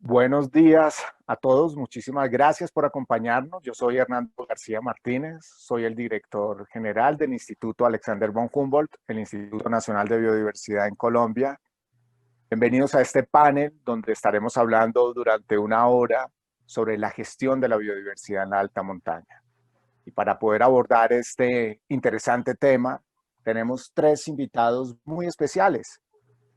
Buenos días a todos, muchísimas gracias por acompañarnos. Yo soy Hernando García Martínez, soy el director general del Instituto Alexander von Humboldt, el Instituto Nacional de Biodiversidad en Colombia. Bienvenidos a este panel donde estaremos hablando durante una hora sobre la gestión de la biodiversidad en la alta montaña. Y para poder abordar este interesante tema, tenemos tres invitados muy especiales.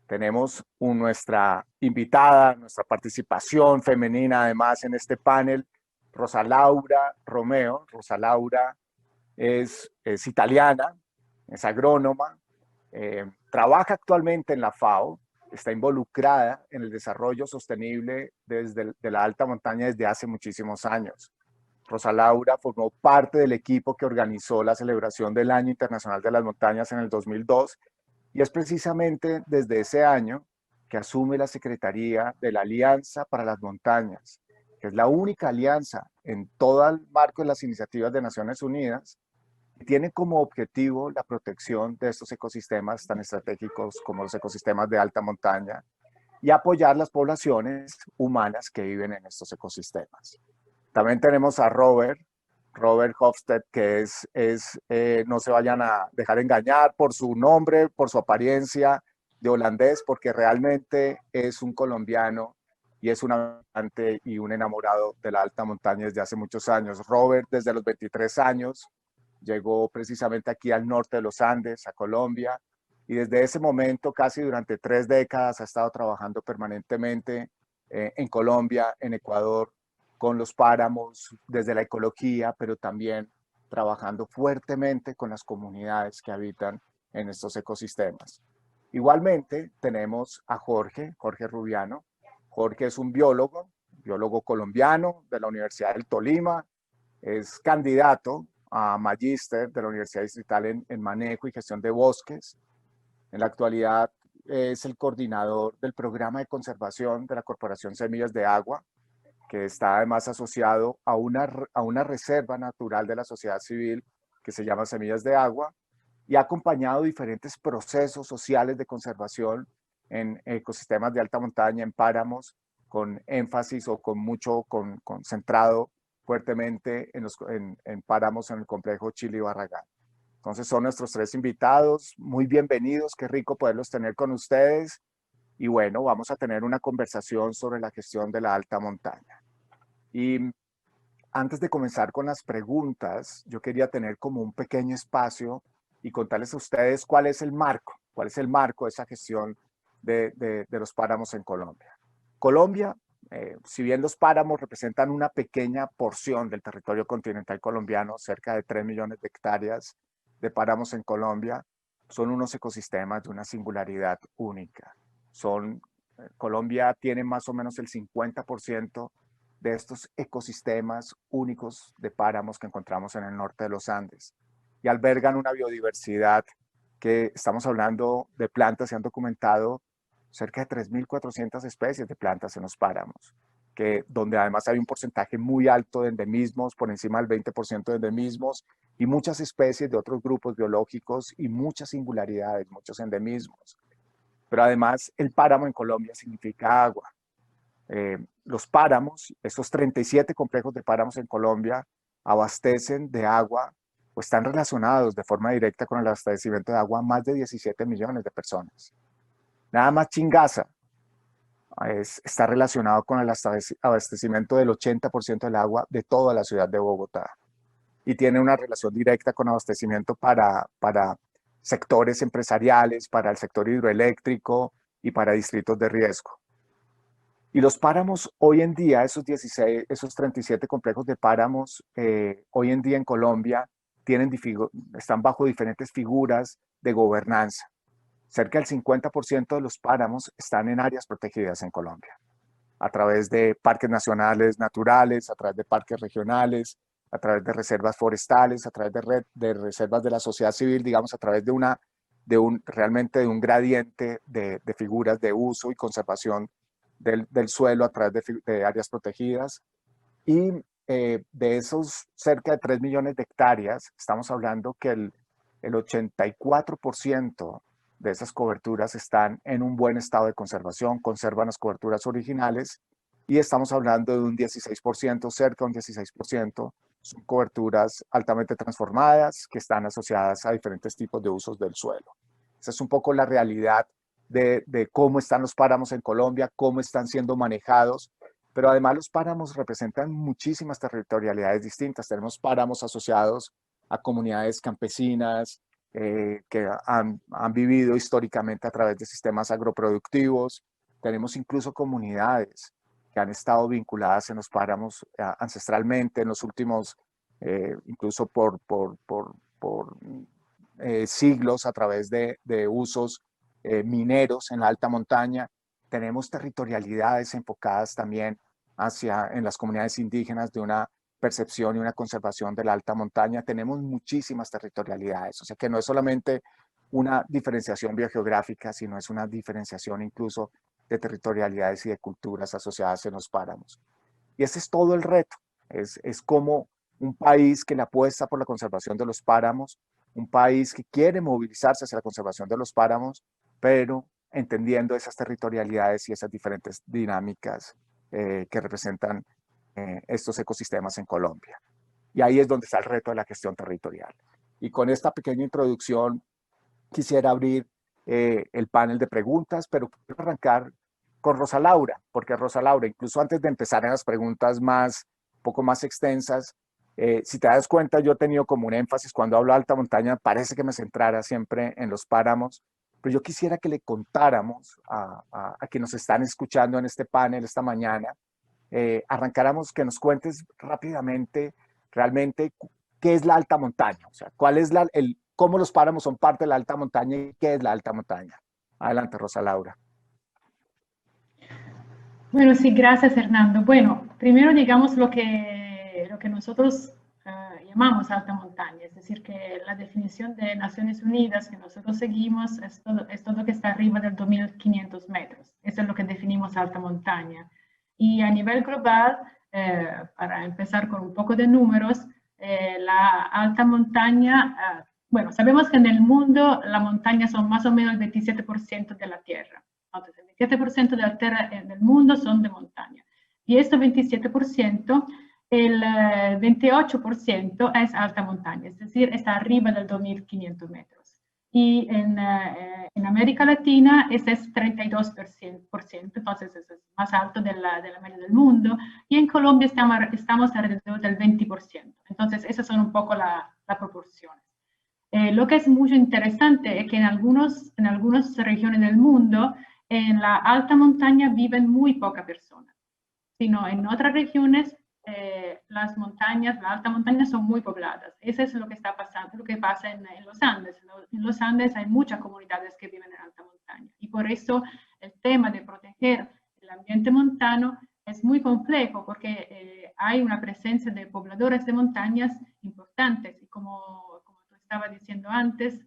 Tenemos nuestra invitada, nuestra participación femenina además en este panel, Rosa Laura Romeo. Rosa Laura es italiana, es agrónoma, trabaja actualmente en la FAO, está involucrada en el desarrollo sostenible de la alta montaña desde hace muchísimos años. Rosa Laura formó parte del equipo que organizó la celebración del Año Internacional de las Montañas en el 2002 y es precisamente desde ese año que asume la Secretaría de la Alianza para las Montañas, que es la única alianza en todo el marco de las iniciativas de Naciones Unidas y tiene como objetivo la protección de estos ecosistemas tan estratégicos como los ecosistemas de alta montaña y apoyar las poblaciones humanas que viven en estos ecosistemas. También tenemos a Robert Hofstede, que no se vayan a dejar engañar por su nombre, por su apariencia de holandés, porque realmente es un colombiano y es un amante y un enamorado de la alta montaña desde hace muchos años. Robert, desde los 23 años, llegó precisamente aquí al norte de los Andes, a Colombia, y desde ese momento, casi durante 3 décadas, ha estado trabajando permanentemente en Colombia, en Ecuador, con los páramos, desde la ecología, pero también trabajando fuertemente con las comunidades que habitan en estos ecosistemas. Igualmente tenemos a Jorge Rubiano. Jorge es un biólogo colombiano de la Universidad del Tolima, es candidato a magíster de la Universidad Distrital en Manejo y Gestión de Bosques. En la actualidad es el coordinador del programa de conservación de la Corporación Semillas de Agua, que está además asociado a una reserva natural de la sociedad civil que se llama Semillas de Agua y ha acompañado diferentes procesos sociales de conservación en ecosistemas de alta montaña, en páramos, con énfasis o concentrado fuertemente en páramos en el complejo Chile y Barragán. Entonces son nuestros tres invitados, muy bienvenidos, qué rico poderlos tener con ustedes y bueno, vamos a tener una conversación sobre la gestión de la alta montaña. Y antes de comenzar con las preguntas, yo quería tener como un pequeño espacio y contarles a ustedes cuál es el marco de esa gestión de los páramos en Colombia. Colombia, si bien los páramos representan una pequeña porción del territorio continental colombiano, cerca de 3 millones de hectáreas de páramos en Colombia, son unos ecosistemas de una singularidad única. Colombia tiene más o menos el 50% de estos ecosistemas únicos de páramos que encontramos en el norte de los Andes y albergan una biodiversidad que estamos hablando de plantas, se han documentado cerca de 3.400 especies de plantas en los páramos, donde además hay un porcentaje muy alto de endemismos, por encima del 20% de endemismos, y muchas especies de otros grupos biológicos y muchas singularidades, muchos endemismos. Pero además el páramo en Colombia significa agua. Los páramos, estos 37 complejos de páramos en Colombia, abastecen de agua o están relacionados de forma directa con el abastecimiento de agua a más de 17 millones de personas. Nada más Chingaza está relacionado con el abastecimiento del 80% del agua de toda la ciudad de Bogotá y tiene una relación directa con abastecimiento para sectores empresariales, para el sector hidroeléctrico y para distritos de riesgo. Y los páramos hoy en día, esos 37 complejos de páramos, hoy en día en Colombia, están bajo diferentes figuras de gobernanza. Cerca del 50% de los páramos están en áreas protegidas en Colombia, a través de parques nacionales naturales, a través de parques regionales, a través de reservas forestales, a través de reservas de la sociedad civil, digamos, a través realmente de un gradiente de figuras de uso y conservación del suelo a través de áreas protegidas. Y de esos cerca de 3 millones de hectáreas, estamos hablando que el 84% de esas coberturas están en un buen estado de conservación, conservan las coberturas originales y estamos hablando de un 16%, cerca de un 16%, son coberturas altamente transformadas que están asociadas a diferentes tipos de usos del suelo. Esa es un poco la realidad de cómo están los páramos en Colombia, cómo están siendo manejados, pero además los páramos representan muchísimas territorialidades distintas. Tenemos páramos asociados a comunidades campesinas que han vivido históricamente a través de sistemas agroproductivos. Tenemos incluso comunidades que han estado vinculadas en los páramos ancestralmente en los últimos, incluso por siglos a través de usos mineros en la alta montaña. Tenemos territorialidades enfocadas también en las comunidades indígenas de una percepción y una conservación de la alta montaña. Tenemos muchísimas territorialidades, o sea que no es solamente una diferenciación biogeográfica, sino es una diferenciación incluso de territorialidades y de culturas asociadas en los páramos. Y ese es todo el reto, es como un país que le apuesta por la conservación de los páramos, un país que quiere movilizarse hacia la conservación de los páramos, pero entendiendo esas territorialidades y esas diferentes dinámicas que representan estos ecosistemas en Colombia. Y ahí es donde está el reto de la gestión territorial. Y con esta pequeña introducción quisiera abrir el panel de preguntas, pero quiero arrancar con Rosa Laura, porque Rosa Laura, incluso antes de empezar en las preguntas un poco más extensas, si te das cuenta, yo he tenido como un énfasis cuando hablo de alta montaña, parece que me centrara siempre en los páramos, pero yo quisiera que le contáramos a quienes nos están escuchando en este panel esta mañana, arrancáramos, que nos cuentes rápidamente realmente qué es la alta montaña, o sea, cuál es cómo los páramos son parte de la alta montaña y qué es la alta montaña. Adelante, Rosa Laura. Bueno, sí, gracias, Hernando. Bueno, primero digamos lo que nosotros llamamos alta montaña, es decir, que la definición de Naciones Unidas que nosotros seguimos es todo que está arriba del 2.500 metros. Eso es lo que definimos alta montaña. Y a nivel global, para empezar con un poco de números, la alta montaña, bueno, sabemos que en el mundo la montaña son más o menos el 27% de la tierra. Entonces, el 27% de la tierra del mundo son de montaña. Y este 27%, el 28% es alta montaña, es decir, está arriba del 2.500 metros. Y en América Latina ese es 32%, entonces es más alto de la media del mundo. Y en Colombia estamos alrededor del 20%. Entonces, esas son un poco las proporciones. Lo que es muy interesante es que en algunas regiones del mundo, en la alta montaña viven muy pocas personas, sino en otras regiones las montañas, la alta montaña son muy pobladas. Eso es lo que está pasando, lo que pasa en los Andes. En los Andes hay muchas comunidades que viven en alta montaña y por eso el tema de proteger el ambiente montano es muy complejo porque hay una presencia de pobladores de montañas importantes y como tú estabas diciendo antes,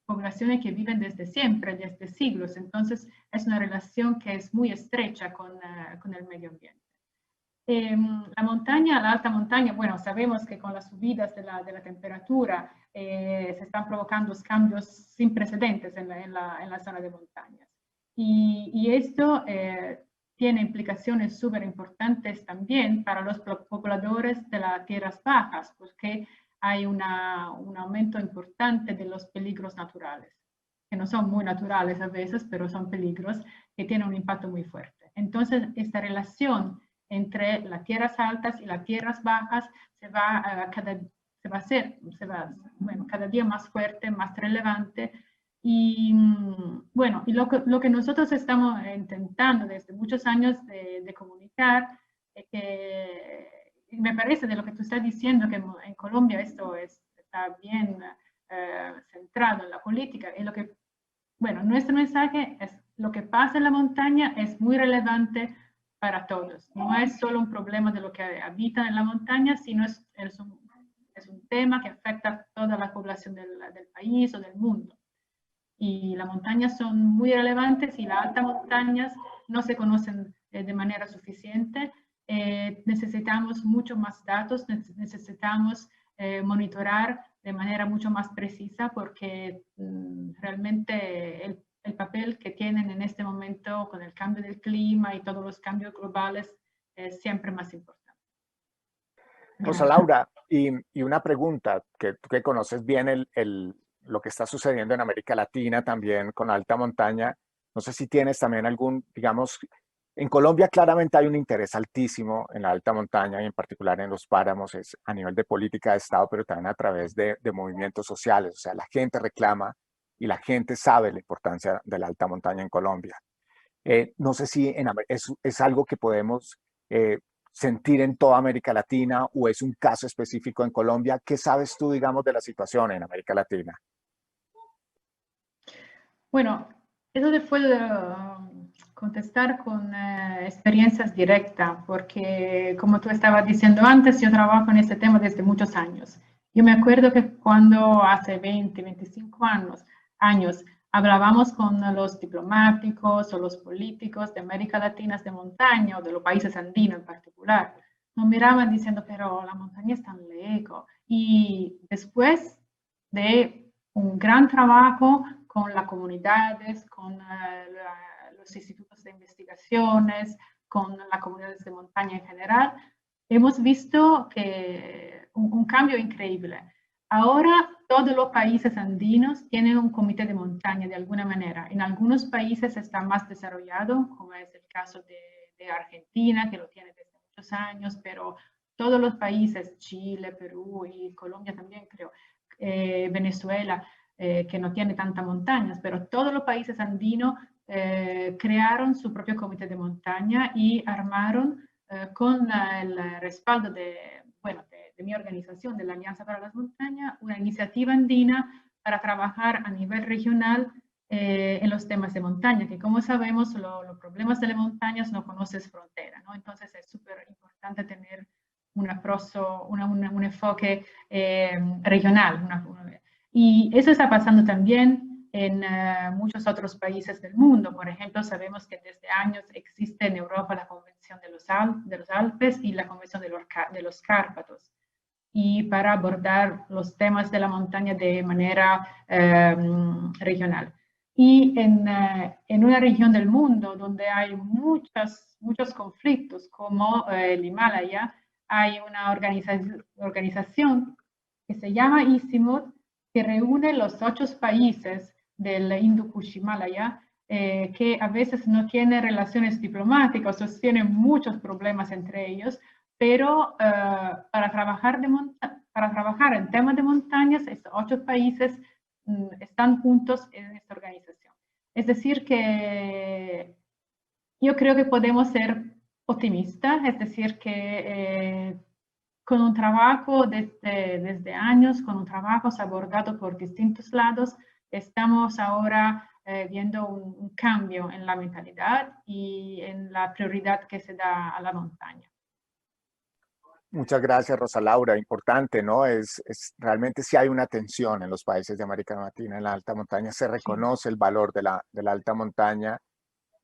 poblaciones que viven desde siempre, desde siglos. Entonces, es una relación que es muy estrecha con el medio ambiente. La montaña, la alta montaña, bueno, sabemos que con las subidas de la temperatura se están provocando cambios sin precedentes en la zona de montañas. Y esto tiene implicaciones súper importantes también para los pobladores de las tierras bajas, porque hay un aumento importante de los peligros naturales, que no son muy naturales a veces, pero son peligros que tienen un impacto muy fuerte. Entonces, esta relación entre las tierras altas y las tierras bajas se va a hacer cada día más fuerte, más relevante. Y bueno, y lo que nosotros estamos intentando desde muchos años de comunicar es que me parece de lo que tú estás diciendo, que en Colombia esto está bien centrado en la política. Y bueno, nuestro mensaje es lo que pasa en la montaña es muy relevante para todos. No es solo un problema de los que habitan en la montaña, sino es un tema que afecta a toda la población del país o del mundo. Y las montañas son muy relevantes y las altas montañas no se conocen de manera suficiente. Necesitamos mucho más datos, necesitamos monitorar de manera mucho más precisa porque realmente el papel que tienen en este momento con el cambio del clima y todos los cambios globales es siempre más importante. Rosa Laura, y una pregunta, que tú que conoces bien lo que está sucediendo en América Latina también con la alta montaña, no sé si tienes también algún, digamos, en Colombia claramente hay un interés altísimo en la alta montaña y en particular en los páramos, es a nivel de política de Estado, pero también a través de movimientos sociales, o sea, la gente reclama y la gente sabe la importancia de la alta montaña en Colombia. No sé si es algo que podemos eh, sentir en toda América Latina o es un caso específico en Colombia. ¿Qué sabes tú, digamos, de la situación en América Latina? Bueno, eso te puedo contestar con experiencias directas, porque como tú estabas diciendo antes, yo trabajo en este tema desde muchos años. Yo me acuerdo que cuando hace 20, 25 años hablábamos con los diplomáticos o los políticos de América Latina de montaña o de los países andinos en particular, nos miraban diciendo, pero la montaña es tan lejos. Y después de un gran trabajo con las comunidades, con los institutos de investigaciones, con las comunidades de montaña en general, hemos visto que un cambio increíble. Ahora todos los países andinos tienen un comité de montaña de alguna manera. En algunos países está más desarrollado, como es el caso de Argentina, que lo tiene desde muchos años, pero todos los países, Chile, Perú y Colombia también creo, Venezuela, que no tiene tantas montañas, pero todos los países andinos crearon su propio comité de montaña y armaron con el respaldo bueno, de mi organización, de la Alianza para las Montañas, una iniciativa andina para trabajar a nivel regional en los temas de montaña, que como sabemos, los problemas de las montañas no conocen frontera, ¿no? Entonces es súper importante tener un enfoque regional. Y eso está pasando también en muchos otros países del mundo. Por ejemplo, sabemos que desde años existe en Europa la Convención de los Alpes y la Convención de los Cárpatos. Y para abordar los temas de la montaña de manera regional. Y en una región del mundo donde hay muchos conflictos, como el Himalaya, hay una organización que se llama ICIMOD, que reúne los 8 países del Hindu-Kush Himalaya, que a veces no tienen relaciones diplomáticas, o tienen muchos problemas entre ellos, pero para trabajar en temas de montañas, estos 8 países están juntos en esta organización. Es decir, que yo creo que podemos ser optimistas, es decir, que con un trabajo desde años, con un trabajo abordado por distintos lados, estamos ahora viendo un cambio en la mentalidad y en la prioridad que se da a la montaña. Muchas gracias, Rosa Laura. Importante, ¿no? Realmente sí hay una tensión en los países de América Latina, en la alta montaña. Se reconoce el valor de la alta montaña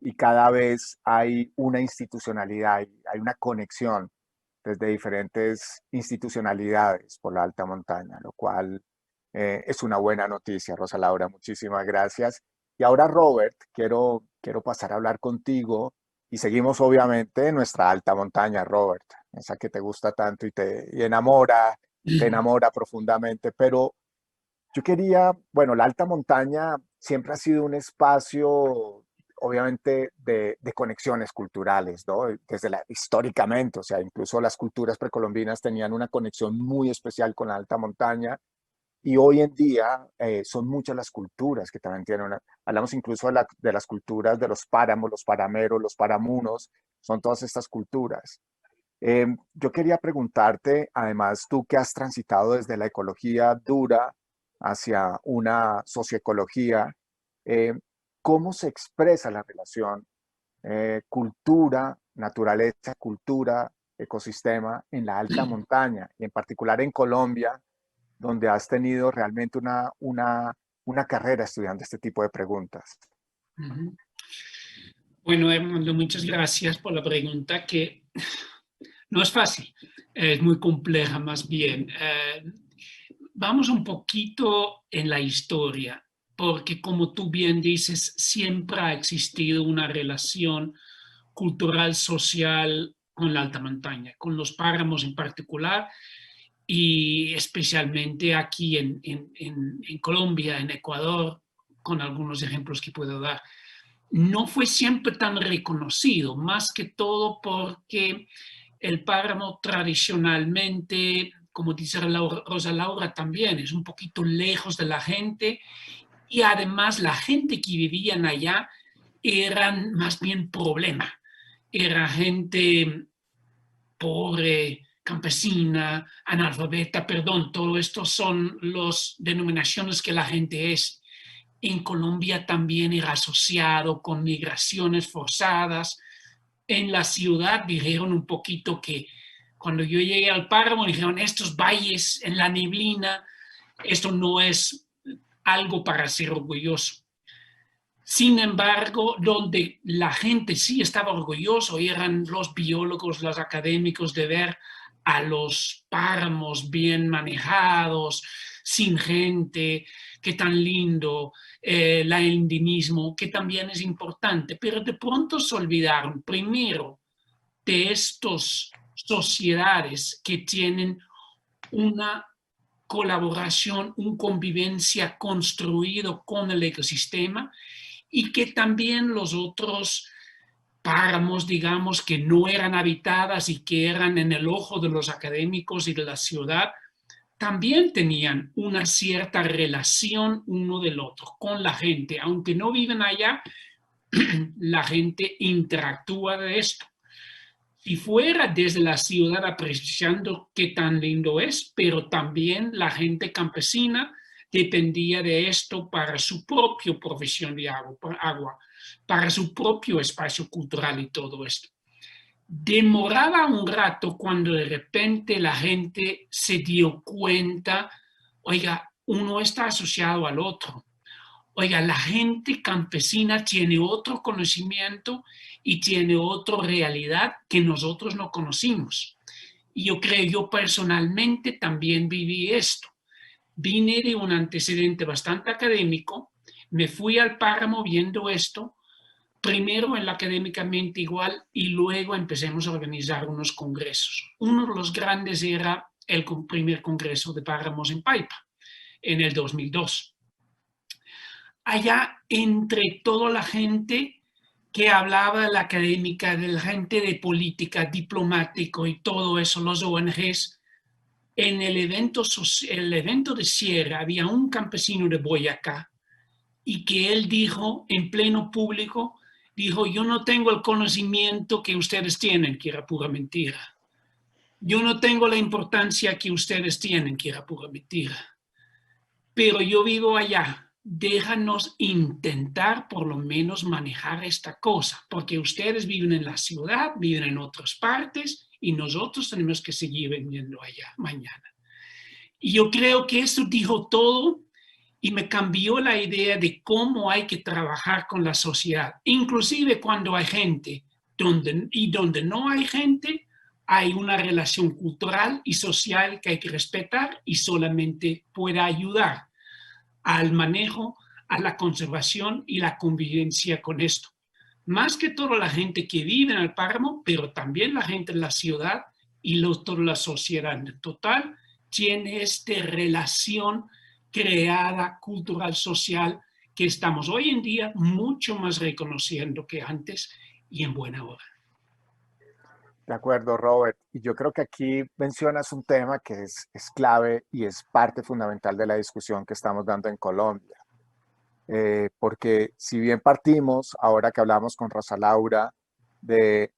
y cada vez hay una institucionalidad, hay una conexión desde diferentes institucionalidades por la alta montaña, lo cual es una buena noticia, Rosa Laura. Muchísimas gracias. Y ahora, Robert, quiero pasar a hablar contigo y seguimos obviamente en nuestra alta montaña, Robert, esa que te gusta tanto y te enamora profundamente, pero yo quería, bueno, la alta montaña siempre ha sido un espacio, obviamente, de conexiones culturales, ¿no? Históricamente, o sea, incluso las culturas precolombinas tenían una conexión muy especial con la alta montaña y hoy en día son muchas las culturas que también tienen hablamos incluso de las culturas de los páramos, los parameros, los paramunos, son todas estas culturas. Yo quería preguntarte, además, tú que has transitado desde la ecología dura hacia una socioecología, eh, ¿cómo se expresa la relación cultura, naturaleza, cultura, ecosistema en la alta montaña y en particular en Colombia, donde has tenido realmente una carrera estudiando este tipo de preguntas? Bueno, Hernando, muchas gracias por la pregunta que no es fácil, es muy compleja más bien. Vamos un poquito en la historia. porque como tú bien dices, siempre ha existido una relación cultural, social con la alta montaña, con los páramos en particular, y especialmente aquí en Colombia, en Ecuador, con algunos ejemplos que puedo dar. No fue siempre tan reconocido, más que todo porque el páramo tradicionalmente, como dice Rosa Laura también, es un poquito lejos de la gente, y además la gente que vivían allá eran más bien problema. Era gente pobre, campesina, analfabeta, perdón, todo esto son las denominaciones que la gente es. En Colombia también era asociado con migraciones forzadas. En la ciudad dijeron un poquito que cuando yo llegué al páramo dijeron estos valles en la neblina, esto no es algo para ser orgulloso. Sin embargo, donde la gente sí estaba orgulloso eran los biólogos, los académicos, de ver a los páramos bien manejados, sin gente, qué tan lindo, el endemismo, que también es importante, pero de pronto se olvidaron primero de estas sociedades que tienen una colaboración, una convivencia construido con el ecosistema, y que también los otros páramos, digamos, que no eran habitadas y que eran en el ojo de los académicos y de la ciudad, también tenían una cierta relación uno del otro con la gente. Aunque no viven allá, la gente interactúa de esto. Si fuera desde la ciudad apreciando qué tan lindo es, pero también la gente campesina dependía de esto para su propia provisión de agua, para su propio espacio cultural y todo esto. Demoraba un rato cuando de repente la gente se dio cuenta, oiga, uno está asociado al otro. Oiga, la gente campesina tiene otro conocimiento y tiene otra realidad que nosotros no conocimos. Y yo personalmente también viví esto. Vine de un antecedente bastante académico, me fui al páramo viendo esto, primero en la Académicamente Igual y luego empecemos a organizar unos congresos. Uno de los grandes era el primer congreso de páramos en Paipa, en el 2002. Allá entre toda la gente que hablaba de la académica, de la gente de política, diplomático y todo eso, los ONGs, en el evento de cierre había un campesino de Boyacá y que él dijo en pleno público, dijo, yo no tengo el conocimiento que ustedes tienen, que era pura mentira. Yo no tengo la importancia que ustedes tienen, que era pura mentira. Pero yo vivo allá, déjanos intentar por lo menos manejar esta cosa, porque ustedes viven en la ciudad, viven en otras partes y nosotros tenemos que seguir viviendo allá mañana. Y yo creo que esto dijo todo y me cambió la idea de cómo hay que trabajar con la sociedad, inclusive cuando hay gente donde no hay gente, hay una relación cultural y social que hay que respetar y solamente puede ayudar al manejo, a la conservación y la convivencia con esto. Más que todo la gente que vive en el páramo, pero también la gente en la ciudad y toda la sociedad en total tiene esta relación creada, cultural, social, que estamos hoy en día mucho más reconociendo que antes y en buena hora. De acuerdo, Robert. Y yo creo que aquí mencionas un tema que es clave y es parte fundamental de la discusión que estamos dando en Colombia. Porque si bien partimos, ahora que hablamos con Rosa Laura, de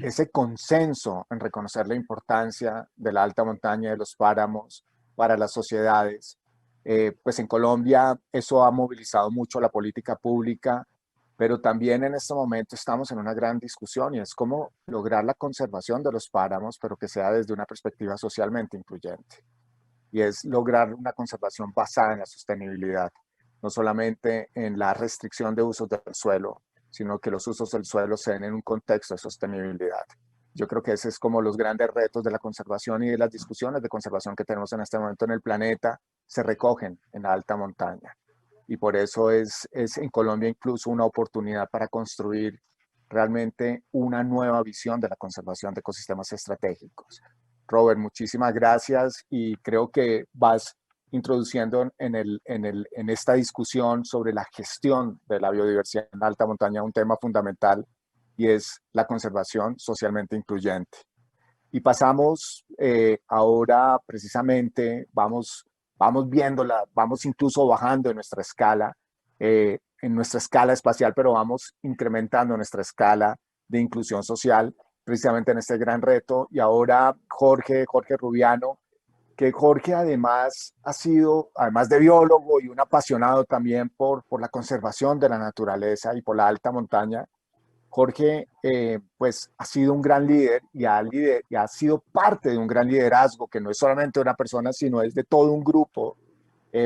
ese consenso en reconocer la importancia de la alta montaña y de los páramos para las sociedades, pues en Colombia eso ha movilizado mucho la política pública, pero también en este momento estamos en una gran discusión y es cómo lograr la conservación de los páramos, pero que sea desde una perspectiva socialmente incluyente. Y es lograr una conservación basada en la sostenibilidad, no solamente en la restricción de usos del suelo, sino que los usos del suelo se den en un contexto de sostenibilidad. Yo creo que ese es como los grandes retos de la conservación y de las discusiones de conservación que tenemos en este momento en el planeta, se recogen en la alta montaña. y por eso es en Colombia incluso una oportunidad para construir realmente una nueva visión de la conservación de ecosistemas estratégicos. Robert, muchísimas gracias y creo que vas introduciendo en esta discusión sobre la gestión de la biodiversidad en alta montaña un tema fundamental y es la conservación socialmente incluyente. Y pasamos ahora precisamente, vamos viéndola, vamos incluso bajando en nuestra escala espacial, pero vamos incrementando nuestra escala de inclusión social, precisamente en este gran reto. Y ahora Jorge Rubiano, que Jorge además ha sido, además de biólogo y un apasionado también por la conservación de la naturaleza y por la alta montaña, Jorge pues ha sido un gran líder y ha sido parte de un gran liderazgo que no es solamente de una persona, sino es de todo un grupo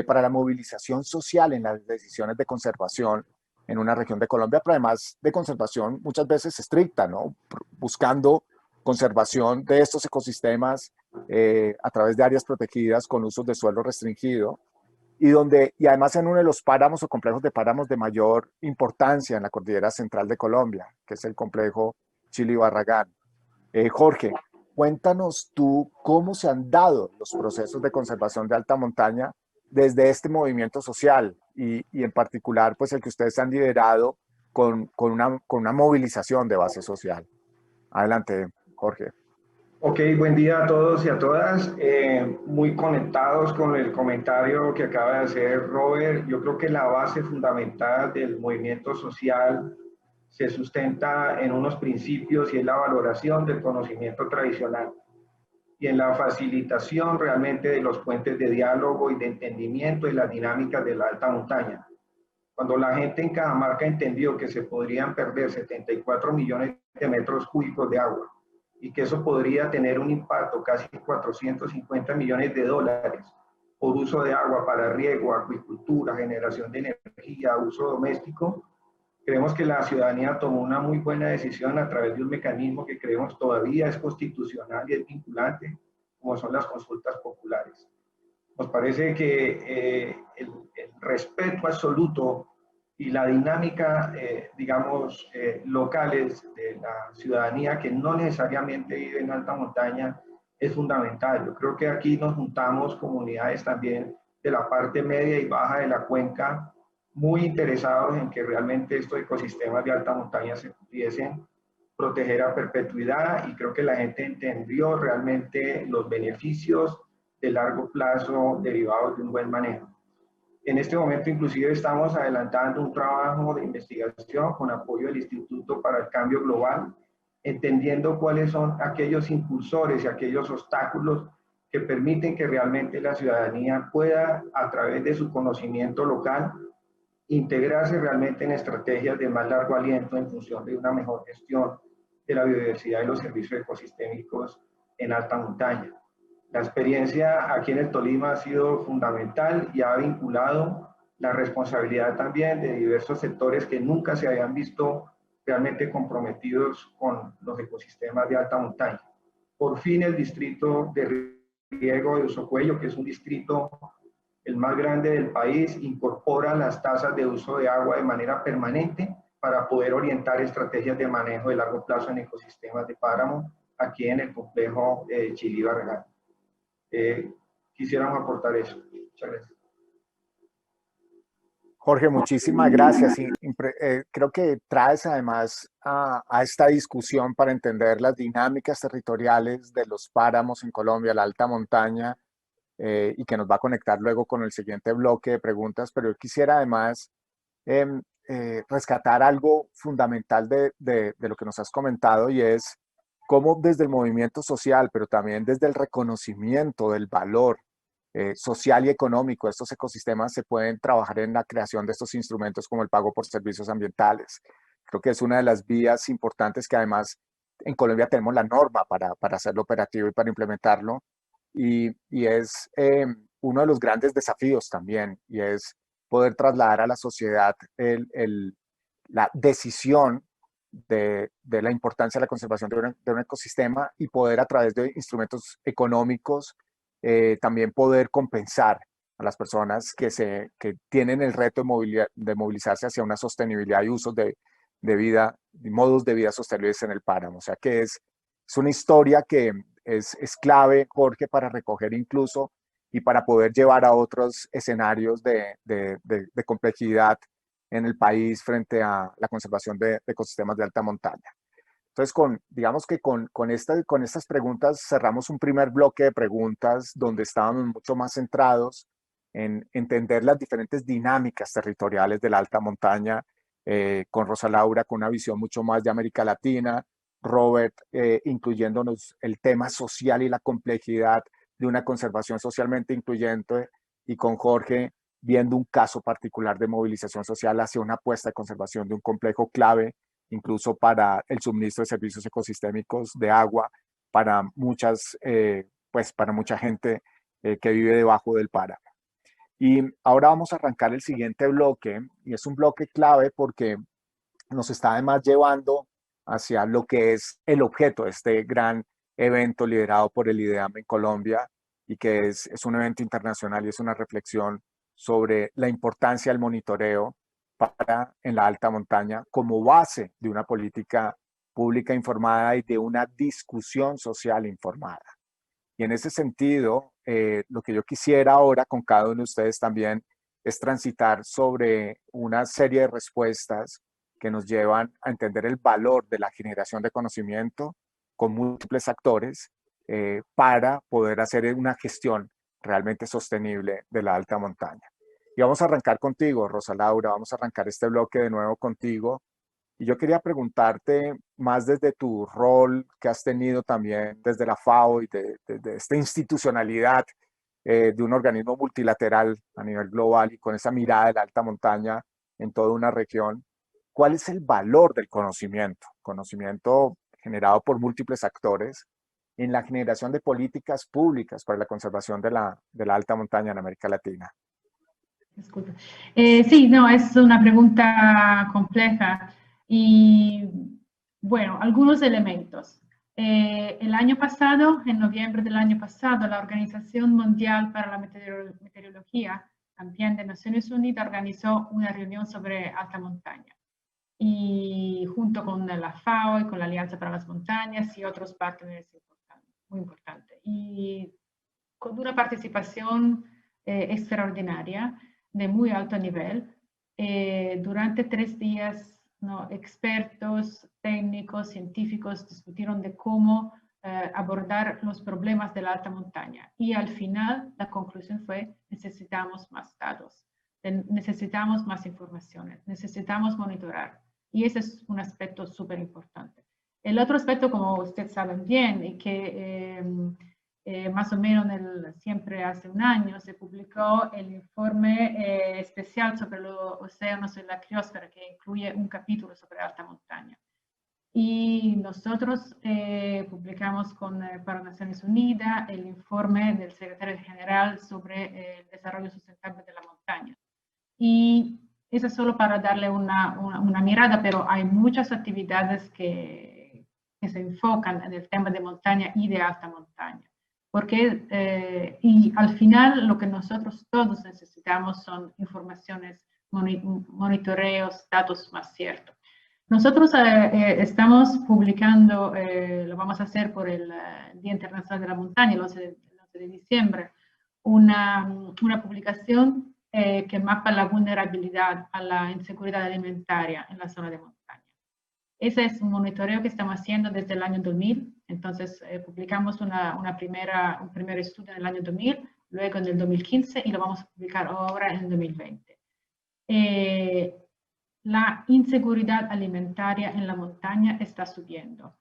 para la movilización social en las decisiones de conservación en una región de Colombia, pero además de conservación muchas veces estricta, ¿no? Buscando conservación de estos ecosistemas a través de áreas protegidas con usos de suelo restringido y además en uno de los páramos o complejos de páramos de mayor importancia en la cordillera central de Colombia, que es el complejo Chili-Barragán. Jorge, cuéntanos tú cómo se han dado los procesos de conservación de alta montaña desde este movimiento social y en particular pues el que ustedes han liderado con una movilización de base social. Adelante, Jorge. Ok, buen día a todos y a todas. Muy conectados con el comentario que acaba de hacer Robert. Yo creo que la base fundamental del movimiento social se sustenta en unos principios y es la valoración del conocimiento tradicional y en la facilitación realmente de los puentes de diálogo y de entendimiento y las dinámicas de la alta montaña. Cuando la gente en Cajamarca entendió que se podrían perder 74 millones de metros cúbicos de agua y que eso podría tener un impacto casi 450 millones de dólares por uso de agua para riego, acuicultura, generación de energía, uso doméstico, creemos que la ciudadanía tomó una muy buena decisión a través de un mecanismo que creemos todavía es constitucional y es vinculante, como son las consultas populares. Nos parece que el respeto absoluto y la dinámica, digamos, locales de la ciudadanía que no necesariamente vive en alta montaña es fundamental. Yo creo que aquí nos juntamos comunidades también de la parte media y baja de la cuenca, muy interesados en que realmente estos ecosistemas de alta montaña se pudiesen proteger a perpetuidad y creo que la gente entendió realmente los beneficios de largo plazo derivados de un buen manejo. En este momento inclusive estamos adelantando un trabajo de investigación con apoyo del Instituto para el Cambio Global, entendiendo cuáles son aquellos impulsores y aquellos obstáculos que permiten que realmente la ciudadanía pueda, a través de su conocimiento local, integrarse realmente en estrategias de más largo aliento en función de una mejor gestión de la biodiversidad y los servicios ecosistémicos en alta montaña. La experiencia aquí en el Tolima ha sido fundamental y ha vinculado la responsabilidad también de diversos sectores que nunca se habían visto realmente comprometidos con los ecosistemas de alta montaña. Por fin el distrito de riego de Usocuello, que es un distrito el más grande del país, incorpora las tasas de uso de agua de manera permanente para poder orientar estrategias de manejo de largo plazo en ecosistemas de páramo aquí en el complejo Chili-Barragán. Quisiéramos aportar eso. Muchas gracias. Jorge, muchísimas gracias. Creo que traes además a esta discusión para entender las dinámicas territoriales de los páramos en Colombia, la alta montaña, y que nos va a conectar luego con el siguiente bloque de preguntas, pero yo quisiera además rescatar algo fundamental de lo que nos has comentado y es cómo desde el movimiento social, pero también desde el reconocimiento del valor social y económico de estos ecosistemas se pueden trabajar en la creación de estos instrumentos como el pago por servicios ambientales. Creo que es una de las vías importantes que además en Colombia tenemos la norma para hacerlo operativo y para implementarlo y es uno de los grandes desafíos también y es poder trasladar a la sociedad la decisión de la importancia de la conservación de un ecosistema y poder a través de instrumentos económicos también poder compensar a las personas que tienen el reto de movilizarse hacia una sostenibilidad y usos de vida, modos de vida sostenibles en el páramo. O sea que es una historia que es clave, Jorge, para recoger incluso y para poder llevar a otros escenarios de complejidad en el país frente a la conservación de ecosistemas de alta montaña. Entonces, digamos que con estas preguntas cerramos un primer bloque de preguntas donde estábamos mucho más centrados en entender las diferentes dinámicas territoriales de la alta montaña, con Rosa Laura con una visión mucho más de América Latina, Robert incluyéndonos el tema social y la complejidad de una conservación socialmente incluyente, y con Jorge viendo un caso particular de movilización social hacia una apuesta de conservación de un complejo clave, incluso para el suministro de servicios ecosistémicos de agua para para mucha gente que vive debajo del páramo. Y ahora vamos a arrancar el siguiente bloque, y es un bloque clave porque nos está además llevando hacia lo que es el objeto de este gran evento liderado por el IDEAM en Colombia, y que es un evento internacional y es una reflexión sobre la importancia del monitoreo en la alta montaña como base de una política pública informada y de una discusión social informada. Y en ese sentido, lo que yo quisiera ahora con cada uno de ustedes también es transitar sobre una serie de respuestas que nos llevan a entender el valor de la generación de conocimiento con múltiples actores para poder hacer una gestión realmente sostenible de la alta montaña. Y vamos a arrancar contigo, Rosa Laura, vamos a arrancar este bloque de nuevo contigo. Y yo quería preguntarte más desde tu rol que has tenido también desde la FAO y de esta institucionalidad de un organismo multilateral a nivel global y con esa mirada de la alta montaña en toda una región. ¿Cuál es el valor del conocimiento? Conocimiento generado por múltiples actores en la generación de políticas públicas para la conservación de la alta montaña en América Latina. Disculpe. Sí, no, es una pregunta compleja y, bueno, algunos elementos. El año pasado, en noviembre del año pasado, la Organización Mundial para la Meteorología, también de Naciones Unidas, organizó una reunión sobre alta montaña. Y junto con la FAO y con la Alianza para las Montañas y otros partners muy importantes. Y con una participación extraordinaria, de muy alto nivel. Durante 3 días, ¿no?, expertos, técnicos, científicos discutieron de cómo abordar los problemas de la alta montaña. Y al final, la conclusión fue: necesitamos más datos, necesitamos más informaciones, necesitamos monitorar. Y ese es un aspecto súper importante. El otro aspecto, como ustedes saben bien, es que más o menos siempre hace un año se publicó el informe especial sobre los océanos y la criosfera, que incluye un capítulo sobre alta montaña. Y nosotros publicamos para Naciones Unidas el informe del secretario general sobre el desarrollo sustentable de la montaña. Y eso es solo para darle una mirada, pero hay muchas actividades que se enfocan en el tema de montaña y de alta montaña. Porque, y al final lo que nosotros todos necesitamos son informaciones, monitoreos, datos más ciertos. Nosotros estamos publicando, lo vamos a hacer por el Día Internacional de la Montaña, el 11 de diciembre, una publicación que mapa la vulnerabilidad a la inseguridad alimentaria en la zona de montaña. Ese es un monitoreo que estamos haciendo desde el año 2000. Entonces, publicamos un primer estudio en el año 2000, luego en el 2015 y lo vamos a publicar ahora en el 2020. La inseguridad alimentaria en la montaña está subiendo.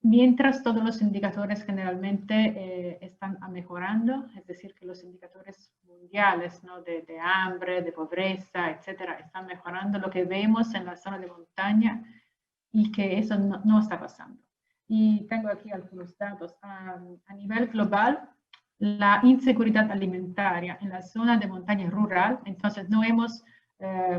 Mientras todos los indicadores generalmente están mejorando, es decir, que los indicadores mundiales, ¿no?, de hambre, de pobreza, etcétera, están mejorando, lo que vemos en la zona de montaña y que eso no está pasando. Y tengo aquí algunos datos. A nivel global, la inseguridad alimentaria en la zona de montaña rural, entonces no hemos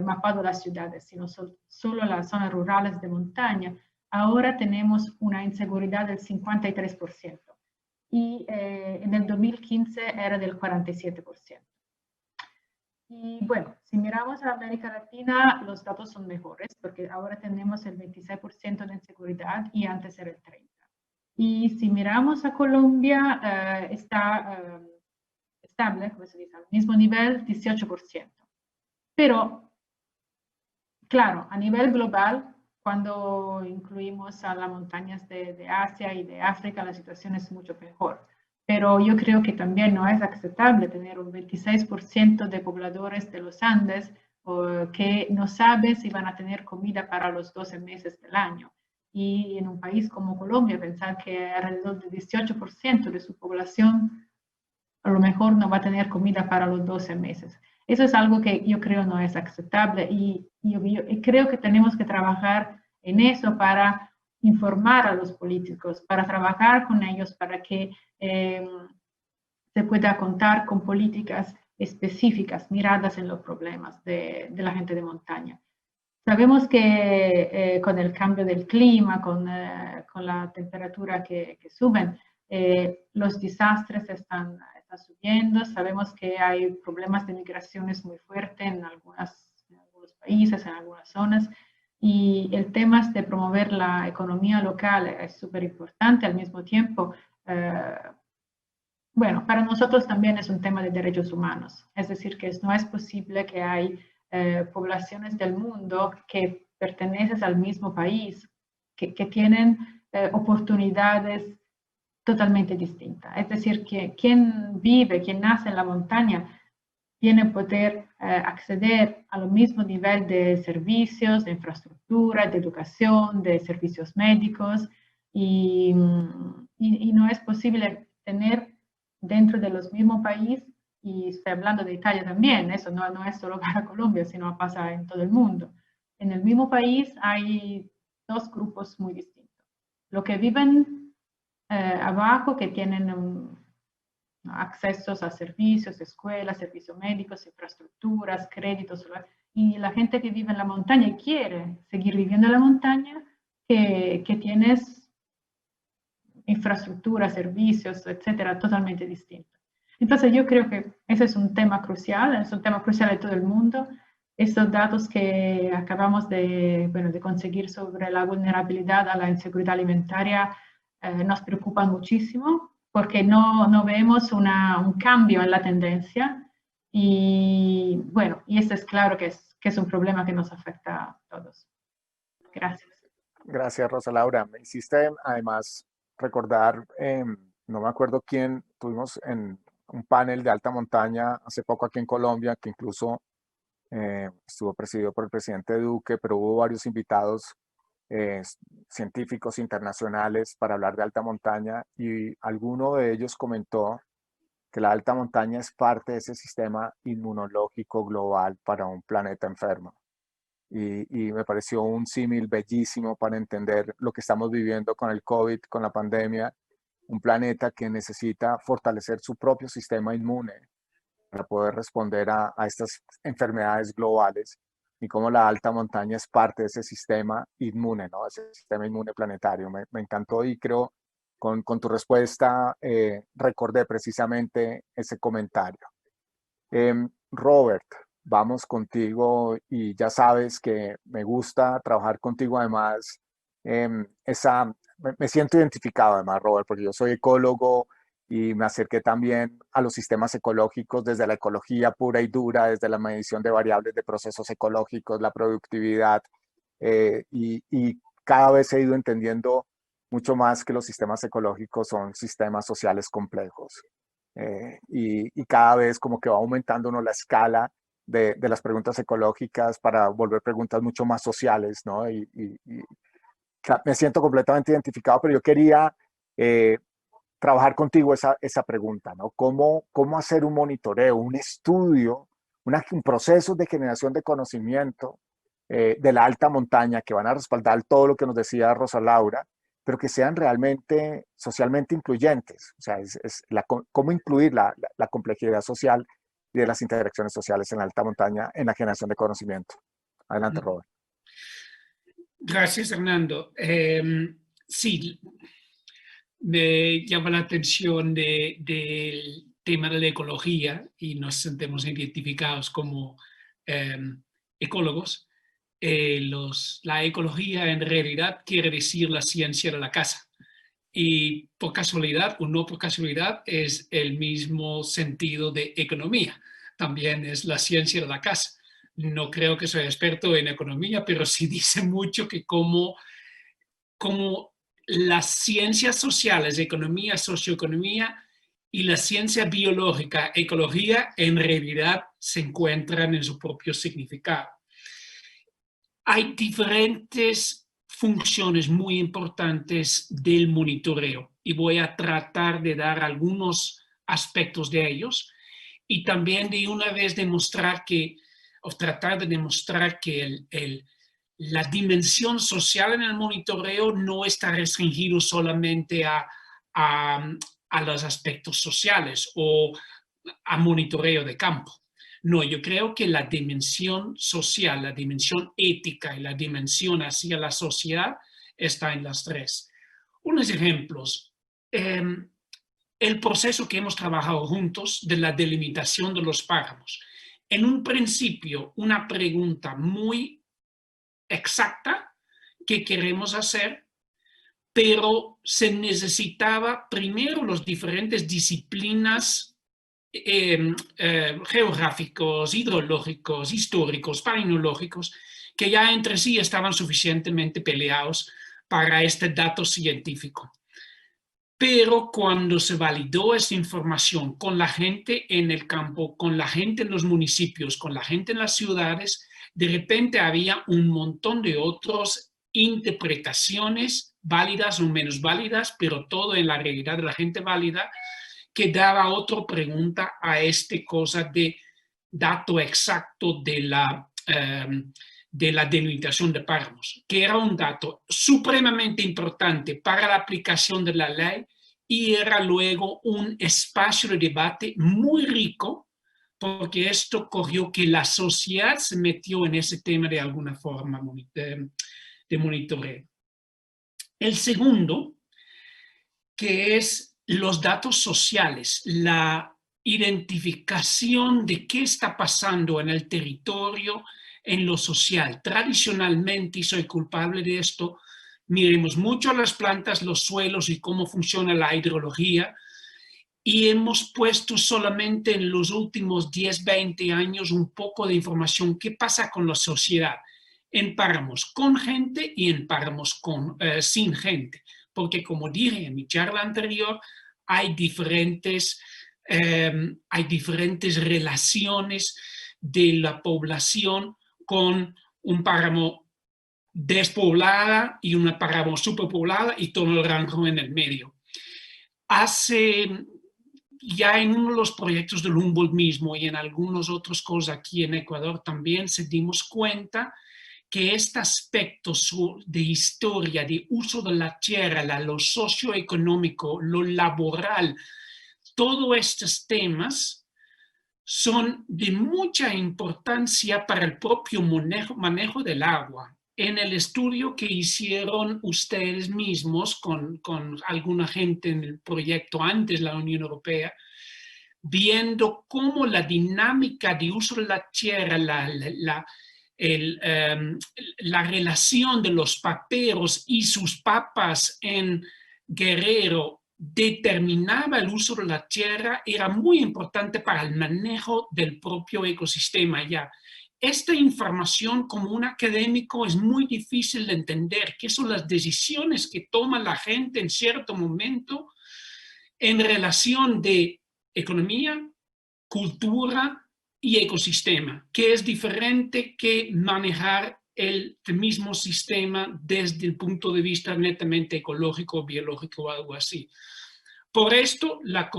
mapado las ciudades, sino solo las zonas rurales de montaña. Ahora tenemos una inseguridad del 53%. y en el 2015 era del 47%. Y bueno, si miramos a América Latina, los datos son mejores, porque ahora tenemos el 26% de inseguridad y antes era el 30%. Y si miramos a Colombia, está estable, como se dice, al mismo nivel, 18%. Pero, claro, a nivel global, cuando incluimos a las montañas de Asia y de África, la situación es mucho mejor. Pero yo creo que también no es aceptable tener un 26% de pobladores de los Andes que no saben si van a tener comida para los 12 meses del año. Y en un país como Colombia, pensar que alrededor del 18% de su población a lo mejor no va a tener comida para los 12 meses. Eso es algo que yo creo no es aceptable y yo creo que tenemos que trabajar en eso para informar a los políticos, para trabajar con ellos, para que se pueda contar con políticas específicas, miradas en los problemas de la gente de montaña. Sabemos que con el cambio del clima, con la temperatura que suben, los desastres están subiendo. Sabemos que hay problemas de migraciones muy fuertes en algunos países, en algunas zonas. Y el tema de promover la economía local es súper importante. Al mismo tiempo, bueno, para nosotros también es un tema de derechos humanos. Es decir, que no es posible que hay poblaciones del mundo que pertenecen al mismo país, que tienen oportunidades totalmente distintas. Es decir, que quien vive, quien nace en la montaña, tiene poder acceder al mismo nivel de servicios, de infraestructura, de educación, de servicios médicos, y no es posible tener dentro de los mismos países, y estoy hablando de Italia también, eso no es solo para Colombia, sino pasa en todo el mundo. En el mismo país hay dos grupos muy distintos. Los que viven abajo, que tienen accesos a servicios, escuelas, servicios médicos, infraestructuras, créditos, y la gente que vive en la montaña y quiere seguir viviendo en la montaña, que tienes infraestructura, servicios, etcétera, totalmente distintos. Entonces yo creo que ese es un tema crucial de todo el mundo. Estos datos que acabamos de conseguir sobre la vulnerabilidad a la inseguridad alimentaria nos preocupan muchísimo porque no vemos un cambio en la tendencia y bueno, y eso es claro que es un problema que nos afecta a todos. Gracias. Gracias, Rosa Laura. Me hiciste además recordar, no me acuerdo quién, tuvimos en un panel de alta montaña hace poco aquí en Colombia, que incluso estuvo presidido por el presidente Duque, pero hubo varios invitados científicos internacionales para hablar de alta montaña y alguno de ellos comentó que la alta montaña es parte de ese sistema inmunológico global para un planeta enfermo. Y me pareció un símil bellísimo para entender lo que estamos viviendo con el COVID, con la pandemia, un planeta que necesita fortalecer su propio sistema inmune para poder responder a estas enfermedades globales y cómo la alta montaña es parte de ese sistema inmune, ¿no? Ese sistema inmune planetario. Me encantó y creo con tu respuesta recordé precisamente ese comentario. Robert, vamos contigo y ya sabes que me gusta trabajar contigo además. Me siento identificado además, Robert, porque yo soy ecólogo y me acerqué también a los sistemas ecológicos desde la ecología pura y dura, desde la medición de variables de procesos ecológicos, la productividad, y cada vez he ido entendiendo mucho más que los sistemas ecológicos son sistemas sociales complejos. Y cada vez como que va aumentando uno la escala de las preguntas ecológicas para volver preguntas mucho más sociales, ¿no? Y me siento completamente identificado, pero yo quería trabajar contigo esa pregunta, ¿no? ¿Cómo hacer un monitoreo, un estudio, un proceso de generación de conocimiento de la alta montaña que van a respaldar todo lo que nos decía Rosa Laura, pero que sean realmente socialmente incluyentes? O sea, cómo incluir la complejidad social y de las interacciones sociales en la alta montaña en la generación de conocimiento. Adelante, Robert. Gracias, Hernando. Sí, me llama la atención del tema de la ecología y nos sentimos identificados como ecólogos. La ecología en realidad quiere decir la ciencia de la casa. Y por casualidad o no por casualidad es el mismo sentido de economía. También es la ciencia de la casa. No creo que soy experto en economía, pero sí dice mucho que como las ciencias sociales, economía, socioeconomía y la ciencia biológica, ecología, en realidad se encuentran en su propio significado. Hay diferentes funciones muy importantes del monitoreo y voy a tratar de dar algunos aspectos de ellos y también de una vez demostrar que, o tratar de demostrar que la dimensión social en el monitoreo no está restringido solamente a los aspectos sociales o a monitoreo de campo. No, yo creo que la dimensión social, la dimensión ética y la dimensión hacia la sociedad está en las tres. Unos ejemplos. El proceso que hemos trabajado juntos de la delimitación de los páramos. En un principio, una pregunta muy exacta que queremos hacer, pero se necesitaba primero las diferentes disciplinas geográficos, hidrológicos, históricos, palinológicos, que ya entre sí estaban suficientemente peleados para este dato científico. Pero cuando se validó esa información con la gente en el campo, con la gente en los municipios, con la gente en las ciudades, de repente había un montón de otras interpretaciones válidas o menos válidas, pero todo en la realidad de la gente válida, que daba otra pregunta a esta cosa de dato exacto de la delimitación de páramos, que era un dato supremamente importante para la aplicación de la ley y era luego un espacio de debate muy rico, porque esto cogió que la sociedad se metió en ese tema de alguna forma de monitoreo. El segundo, que es los datos sociales, la identificación de qué está pasando en el territorio, en lo social. Tradicionalmente, y soy culpable de esto, miremos mucho a las plantas, los suelos y cómo funciona la hidrología, y hemos puesto solamente en los últimos 10, 20 años un poco de información. ¿Qué pasa con la sociedad? En páramos con gente y en páramos sin gente. Porque como dije en mi charla anterior, hay diferentes relaciones de la población con un páramo despoblada y una páramo superpoblada y todo el rango en el medio. Ya en uno de los proyectos del Humboldt mismo y en algunas otras cosas aquí en Ecuador también se dimos cuenta que este aspecto de historia, de uso de la tierra, lo socioeconómico, lo laboral, todos estos temas son de mucha importancia para el propio manejo del agua. En el estudio que hicieron ustedes mismos con alguna gente en el proyecto antes de la Unión Europea, viendo cómo la dinámica de uso de la tierra, la relación de los paperos y sus papas en Guerrero determinaba el uso de la tierra, era muy importante para el manejo del propio ecosistema ya. Esta información como un académico es muy difícil de entender, qué son las decisiones que toma la gente en cierto momento en relación de economía, cultura y ecosistema, que es diferente que manejar el mismo sistema desde el punto de vista netamente ecológico, biológico o algo así. Por esto, la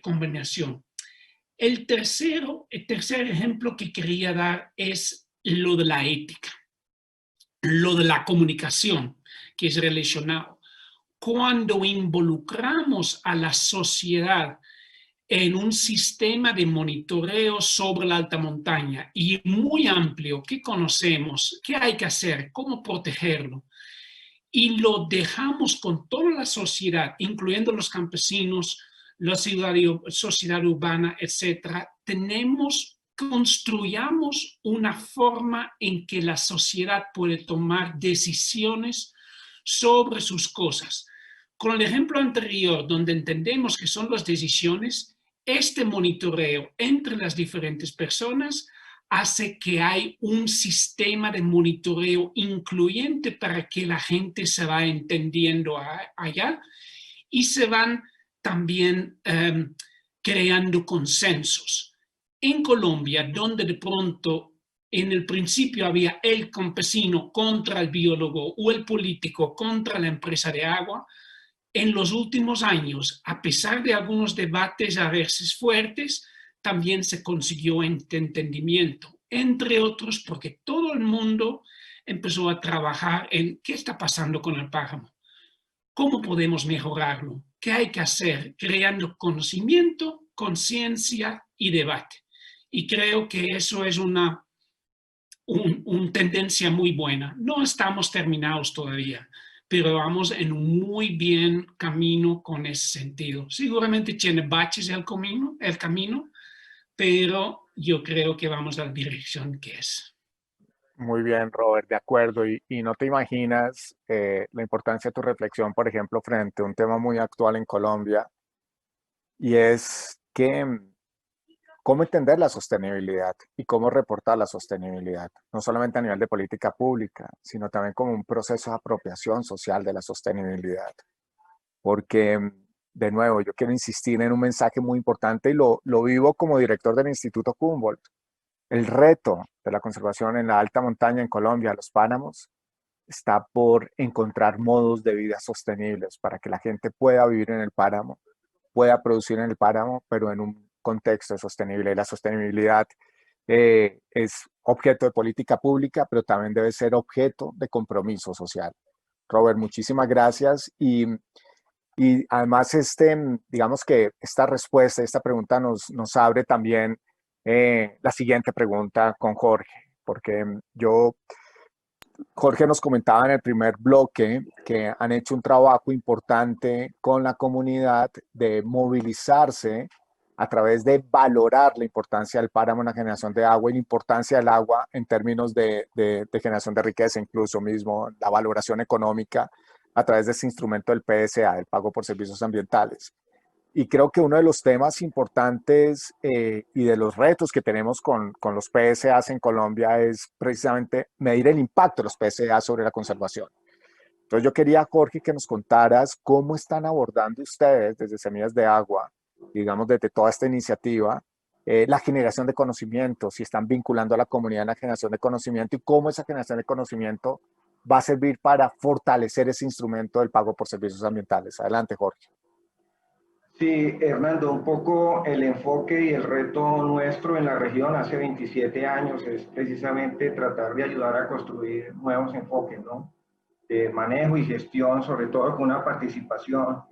combinación. El tercer ejemplo que quería dar es lo de la ética, lo de la comunicación, que es relacionado. Cuando involucramos a la sociedad en un sistema de monitoreo sobre la alta montaña y muy amplio, ¿qué conocemos? ¿Qué hay que hacer? ¿Cómo protegerlo? y lo dejamos con toda la sociedad, incluyendo los campesinos, la sociedad urbana, etcétera, construyamos una forma en que la sociedad puede tomar decisiones sobre sus cosas. Con el ejemplo anterior, donde entendemos que son las decisiones, este monitoreo entre las diferentes personas hace que hay un sistema de monitoreo incluyente para que la gente se va entendiendo allá y se van también creando consensos. En Colombia, donde de pronto en el principio había el campesino contra el biólogo o el político contra la empresa de agua, en los últimos años, a pesar de algunos debates a veces fuertes, también se consiguió entendimiento, entre otros porque todo el mundo empezó a trabajar en qué está pasando con el páramo, cómo podemos mejorarlo, qué hay que hacer, creando conocimiento, conciencia y debate. Y creo que eso es una tendencia muy buena. No estamos terminados todavía, pero vamos en un muy bien camino con ese sentido. Seguramente tiene baches el camino, pero yo creo que vamos a la dirección que es. Muy bien, Robert, de acuerdo. Y no te imaginas la importancia de tu reflexión, por ejemplo, frente a un tema muy actual en Colombia, y es que cómo entender la sostenibilidad y cómo reportar la sostenibilidad, no solamente a nivel de política pública, sino también como un proceso de apropiación social de la sostenibilidad. Porque, de nuevo, yo quiero insistir en un mensaje muy importante y lo vivo como director del Instituto Humboldt. El reto de la conservación en la alta montaña en Colombia, los páramos, está por encontrar modos de vida sostenibles para que la gente pueda vivir en el páramo, pueda producir en el páramo, pero en un contexto sostenible. Y la sostenibilidad es objeto de política pública, pero también debe ser objeto de compromiso social. Robert, muchísimas gracias y además digamos que esta respuesta, esta pregunta nos abre también la siguiente pregunta con Jorge, porque Jorge nos comentaba en el primer bloque que han hecho un trabajo importante con la comunidad de movilizarse a través de valorar la importancia del páramo en la generación de agua y la importancia del agua en términos de generación de riqueza, incluso mismo la valoración económica a través de ese instrumento del PSA, el pago por servicios ambientales. Y creo que uno de los temas importantes y de los retos que tenemos con los PSAs en Colombia es precisamente medir el impacto de los PSA sobre la conservación. Entonces yo quería, Jorge, que nos contaras cómo están abordando ustedes desde Semillas de Agua, digamos desde toda esta iniciativa, la generación de conocimiento, si están vinculando a la comunidad en la generación de conocimiento y cómo esa generación de conocimiento va a servir para fortalecer ese instrumento del pago por servicios ambientales. Adelante, Jorge. Sí, Hernando, un poco el enfoque y el reto nuestro en la región hace 27 años es precisamente tratar de ayudar a construir nuevos enfoques, ¿no? De manejo y gestión, sobre todo con una participación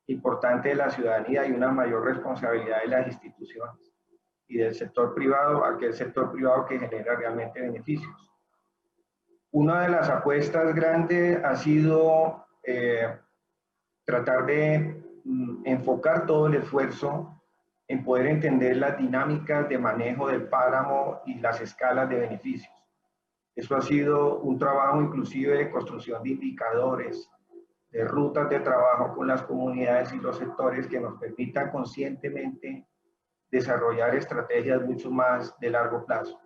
importante de la ciudadanía y una mayor responsabilidad de las instituciones y del sector privado, aquel sector privado que genera realmente beneficios. Una de las apuestas grandes ha sido tratar de enfocar todo el esfuerzo en poder entender las dinámicas de manejo del páramo y las escalas de beneficios. Eso ha sido un trabajo inclusive de construcción de indicadores, de rutas de trabajo con las comunidades y los sectores que nos permitan conscientemente desarrollar estrategias mucho más de largo plazo.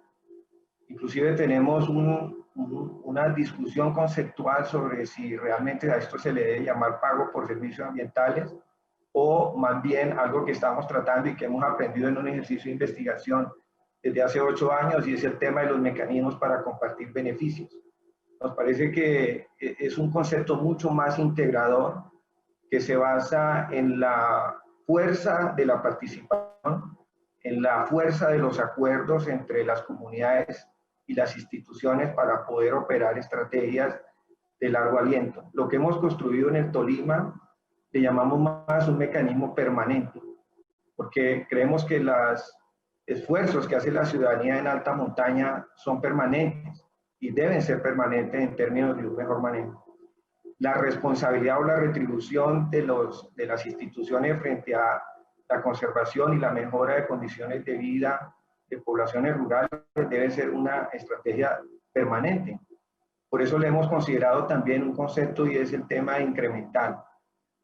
Inclusive tenemos una discusión conceptual sobre si realmente a esto se le debe llamar pago por servicios ambientales o más bien algo que estamos tratando y que hemos aprendido en un ejercicio de investigación desde hace 8 años y es el tema de los mecanismos para compartir beneficios. Nos parece que es un concepto mucho más integrador que se basa en la fuerza de la participación, en la fuerza de los acuerdos entre las comunidades y las instituciones para poder operar estrategias de largo aliento. Lo que hemos construido en el Tolima le llamamos más un mecanismo permanente, porque creemos que los esfuerzos que hace la ciudadanía en alta montaña son permanentes y deben ser permanentes en términos de un mejor manejo. la responsabilidad o la retribución de las instituciones frente a la conservación y la mejora de condiciones de vida de poblaciones rurales debe ser una estrategia permanente. Por eso le hemos considerado también un concepto y es el tema incremental.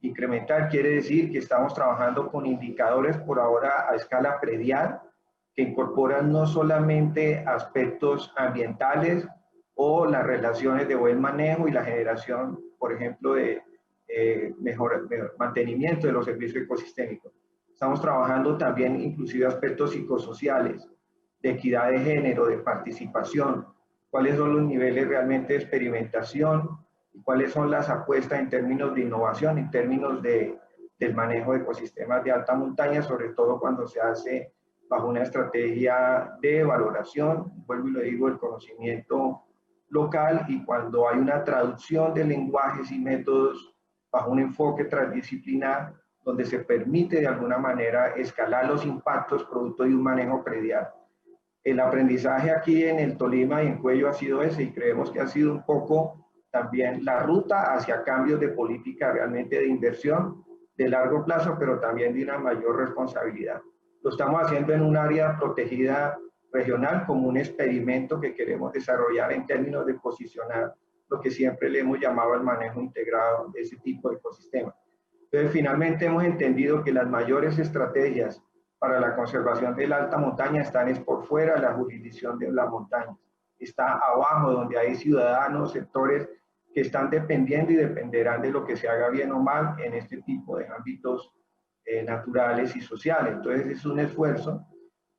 Incremental quiere decir que estamos trabajando con indicadores por ahora a escala predial que incorporan no solamente aspectos ambientales o las relaciones de buen manejo y la generación, por ejemplo, de mejor mantenimiento de los servicios ecosistémicos. Estamos trabajando también inclusive aspectos psicosociales, de equidad de género, de participación, cuáles son los niveles realmente de experimentación y cuáles son las apuestas en términos de innovación, en términos del manejo de ecosistemas de alta montaña, sobre todo cuando se hace bajo una estrategia de valoración, vuelvo y lo digo, el conocimiento local y cuando hay una traducción de lenguajes y métodos bajo un enfoque transdisciplinar donde se permite de alguna manera escalar los impactos producto de un manejo predial. El aprendizaje aquí en el Tolima y en Cuello ha sido ese y creemos que ha sido un poco también la ruta hacia cambios de política realmente de inversión de largo plazo, pero también de una mayor responsabilidad. Lo estamos haciendo en un área protegida regional como un experimento que queremos desarrollar en términos de posicionar lo que siempre le hemos llamado el manejo integrado de ese tipo de ecosistemas. Entonces, finalmente hemos entendido que las mayores estrategias para la conservación de la alta montaña están es por fuera de la jurisdicción de la montaña. Está abajo, donde hay ciudadanos, sectores que están dependiendo y dependerán de lo que se haga bien o mal en este tipo de ámbitos naturales y sociales. Entonces, es un esfuerzo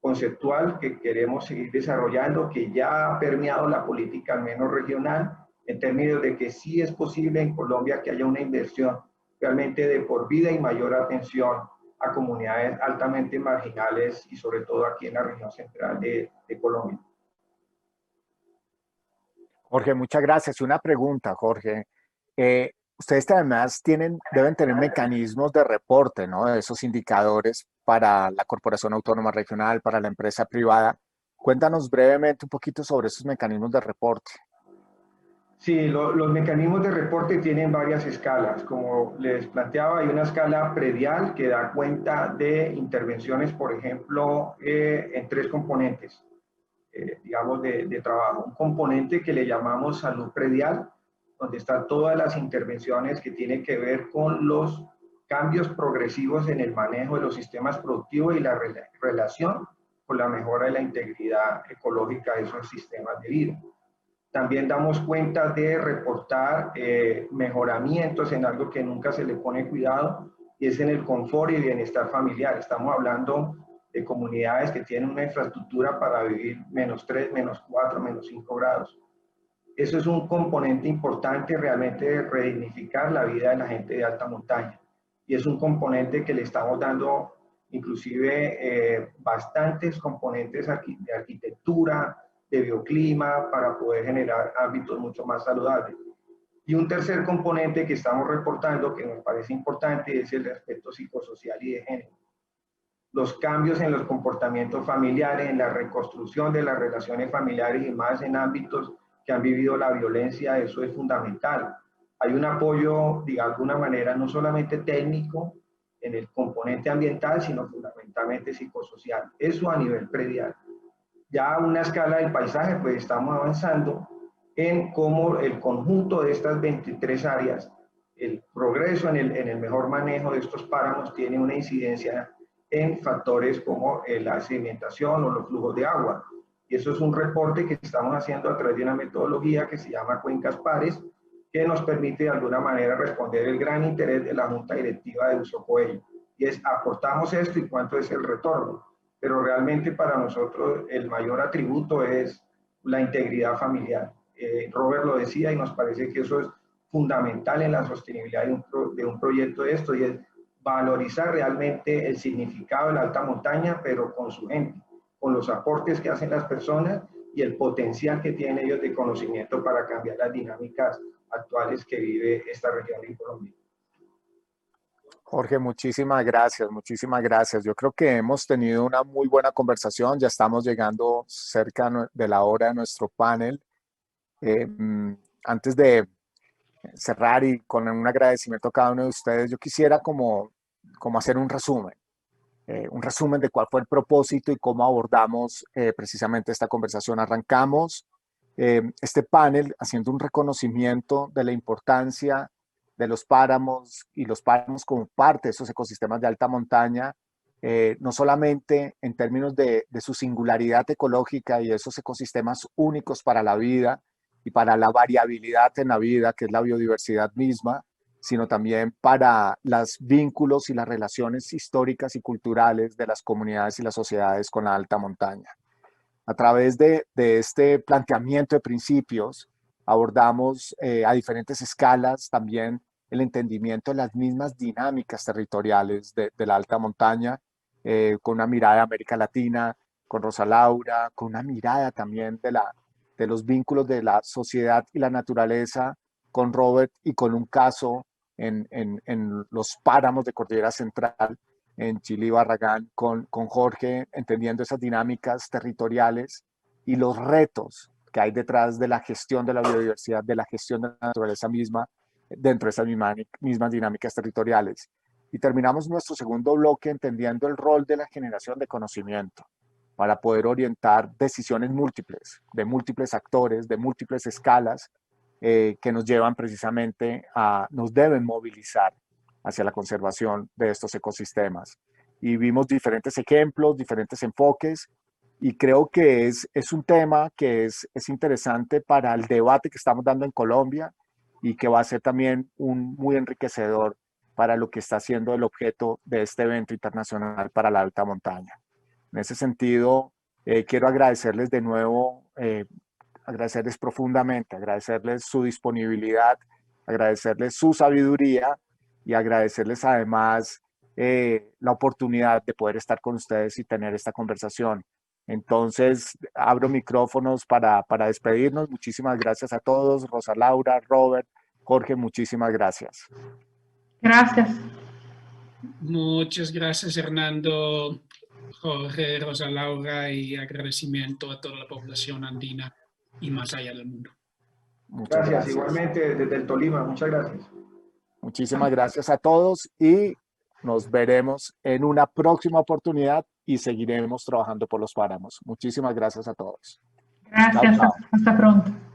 conceptual que queremos seguir desarrollando, que ya ha permeado la política, al menos regional, en términos de que sí es posible en Colombia que haya una inversión realmente de por vida y mayor atención a comunidades altamente marginales y sobre todo aquí en la región central de Colombia. Jorge, muchas gracias. Una pregunta, Jorge. Ustedes además deben tener mecanismos de reporte, ¿no? De esos indicadores para la Corporación Autónoma Regional, para la empresa privada. Cuéntanos brevemente un poquito sobre esos mecanismos de reporte. Sí, los mecanismos de reporte tienen varias escalas. Como les planteaba, hay una escala predial que da cuenta de intervenciones, por ejemplo, en tres componentes, digamos, de trabajo. Un componente que le llamamos salud predial, donde están todas las intervenciones que tienen que ver con los cambios progresivos en el manejo de los sistemas productivos y la relación con la mejora de la integridad ecológica de esos sistemas de vida. También damos cuenta de reportar mejoramientos en algo que nunca se le pone cuidado y es en el confort y bienestar familiar. Estamos hablando de comunidades que tienen una infraestructura para vivir -3, -4, -5 grados. Eso es un componente importante realmente de redignificar la vida de la gente de alta montaña. Y es un componente que le estamos dando inclusive bastantes componentes de arquitectura, de bioclima, para poder generar hábitos mucho más saludables. Y un tercer componente que estamos reportando, que nos parece importante, es el aspecto psicosocial y de género. Los cambios en los comportamientos familiares, en la reconstrucción de las relaciones familiares y más en ámbitos que han vivido la violencia, eso es fundamental. Hay un apoyo, de alguna manera, no solamente técnico en el componente ambiental, sino fundamentalmente psicosocial. Eso a nivel predial. Ya a una escala del paisaje, pues estamos avanzando en cómo el conjunto de estas 23 áreas, el progreso en el mejor manejo de estos páramos tiene una incidencia en factores como la sedimentación o los flujos de agua. Y eso es un reporte que estamos haciendo a través de una metodología que se llama Cuencas Pares, que nos permite de alguna manera responder el gran interés de la Junta Directiva de Uso Coello. Y es, aportamos esto y cuánto es el retorno. Pero realmente para nosotros el mayor atributo es la integridad familiar. Robert lo decía y nos parece que eso es fundamental en la sostenibilidad de un proyecto de esto y es valorizar realmente el significado de la alta montaña, pero con su gente, con los aportes que hacen las personas y el potencial que tienen ellos de conocimiento para cambiar las dinámicas actuales que vive esta región en Colombia. Jorge, muchísimas gracias, muchísimas gracias. Yo creo que hemos tenido una muy buena conversación, ya estamos llegando cerca de la hora de nuestro panel. Antes de cerrar y con un agradecimiento a cada uno de ustedes, yo quisiera como hacer un resumen de cuál fue el propósito y cómo abordamos precisamente esta conversación. Arrancamos este panel haciendo un reconocimiento de la importancia de los páramos y los páramos como parte de esos ecosistemas de alta montaña, no solamente en términos de su singularidad ecológica y esos ecosistemas únicos para la vida y para la variabilidad en la vida, que es la biodiversidad misma, sino también para los vínculos y las relaciones históricas y culturales de las comunidades y las sociedades con la alta montaña. A través de este planteamiento de principios, abordamos a diferentes escalas también el entendimiento de las mismas dinámicas territoriales de la alta montaña, con una mirada de América Latina, con Rosa Laura, con una mirada también de los vínculos de la sociedad y la naturaleza, con Robert, y con un caso en los páramos de Cordillera Central, en Chile y Barragán, con Jorge, entendiendo esas dinámicas territoriales y los retos que hay detrás de la gestión de la biodiversidad, de la gestión de la naturaleza misma, dentro de esas mismas dinámicas territoriales. Y terminamos nuestro segundo bloque entendiendo el rol de la generación de conocimiento para poder orientar decisiones múltiples, de múltiples actores, de múltiples escalas, que nos llevan precisamente nos deben movilizar hacia la conservación de estos ecosistemas. Y vimos diferentes ejemplos, diferentes enfoques, y creo que es un tema que es interesante para el debate que estamos dando en Colombia y que va a ser también muy enriquecedor para lo que está siendo el objeto de este evento internacional para la alta montaña. En ese sentido, quiero agradecerles de nuevo, agradecerles profundamente, agradecerles su disponibilidad, agradecerles su sabiduría y agradecerles además la oportunidad de poder estar con ustedes y tener esta conversación. Entonces, abro micrófonos para despedirnos. Muchísimas gracias a todos. Rosa Laura, Robert, Jorge, muchísimas gracias. Gracias. Muchas gracias, Hernando, Jorge, Rosa Laura, y agradecimiento a toda la población andina y más allá del mundo. Muchas gracias. Igualmente desde el Tolima, muchas gracias. Muchísimas gracias a todos y nos veremos en una próxima oportunidad y seguiremos trabajando por los páramos. Muchísimas gracias a todos. Gracias, Chao, chao. hasta pronto.